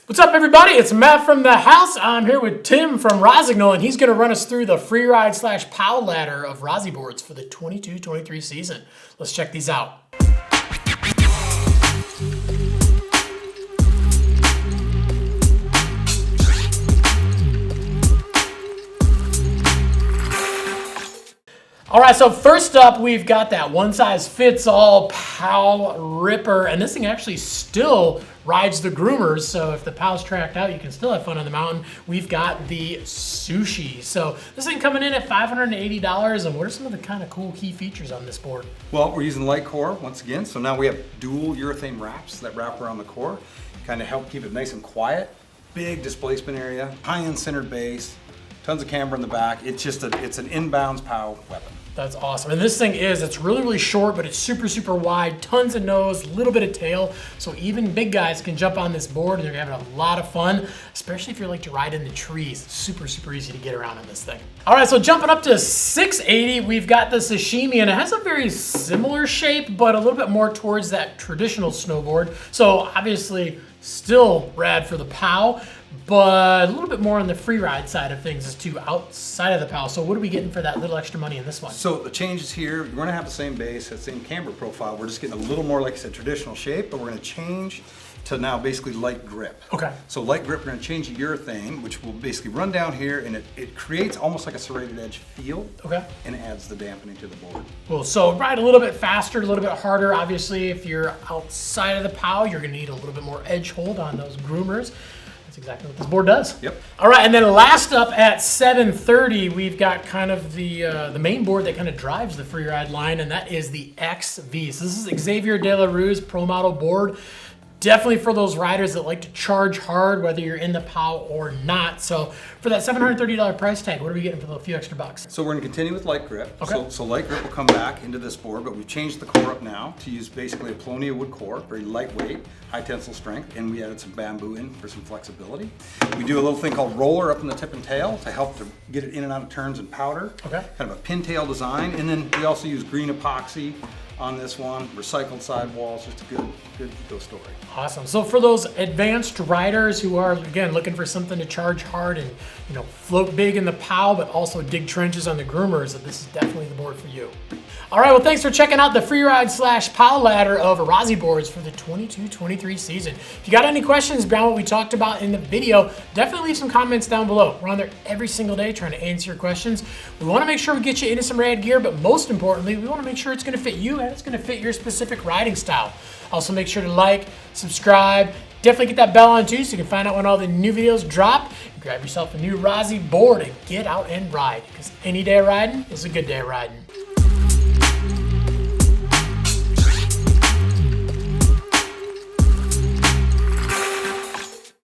What's up, everybody? It's Matt from the house. I'm here with Tim from Rossignol, and he's going to run us through the Freeride / POW ladder of Rossi boards for the 22-23 season. Let's check these out. All right, so first up, we've got that one-size-fits-all POW Ripper, and this thing actually still rides the groomers, so if the POW's tracked out, you can still have fun on the mountain. We've got the Sushi. So this thing coming in at $580, and what are some of the kind of cool key features on this board? Well, we're using light core once again, so now we have dual urethane wraps that wrap around the core, kind of help keep it nice and quiet. Big displacement area, high-end centered base, tons of camber in the back. It's an inbounds POW weapon. That's awesome. And this thing it's really, really short, but it's super, super wide, tons of nose, little bit of tail. So even big guys can jump on this board and they're having a lot of fun, especially if you like to ride in the trees. It's super, super easy to get around on this thing. All right, so jumping up to $680, we've got the Sashimi, and it has a very similar shape, but a little bit more towards that traditional snowboard. So obviously still rad for the POW, but a little bit more on the Freeride side of things as to outside of the POW. So what are we getting for that little extra money in this one? So the changes here, we're gonna have the same base, that same camber profile. We're just getting a little more, like I said, traditional shape, but we're gonna change to now basically light grip. Okay. So light grip, we're gonna change the urethane, which will basically run down here, and it creates almost like a serrated edge feel. Okay. And adds the dampening to the board. Cool, so ride a little bit faster, a little bit harder. Obviously, if you're outside of the POW, you're gonna need a little bit more edge hold on those groomers. That's exactly what this board does. Yep. All right, and then last up at $730, we've got kind of the main board that kind of drives the Freeride line, and that is the XV. So this is Xavier De La Rue's Pro Model board. Definitely for those riders that like to charge hard, whether you're in the POW or not. So for that $730 price tag, what are we getting for a few extra bucks? So we're gonna continue with light grip. Okay. So light grip will come back into this board, but we've changed the core up now to use basically a Polonia wood core, very lightweight, high tensile strength, and we added some bamboo in for some flexibility. We do a little thing called roller up in the tip and tail to help to get it in and out of turns and powder. Okay. Kind of a pintail design, and then we also use green epoxy on this one, recycled sidewalls, just a good go story. Awesome. So for those advanced riders who are, again, looking for something to charge hard and, float big in the POW, but also dig trenches on the groomers, this is definitely the board for you. All right, well, thanks for checking out the Freeride / POW ladder of Rossi boards for the 22-23 season. If you got any questions beyond what we talked about in the video, definitely leave some comments down below. We're on there every single day trying to answer your questions. We want to make sure we get you into some rad gear, but most importantly, we want to make sure it's going to fit you and it's going to fit your specific riding style. Also, make sure to like, subscribe, definitely get that bell on too so you can find out when all the new videos drop. Grab yourself a new Rossi board and get out and ride, because any day of riding is a good day of riding.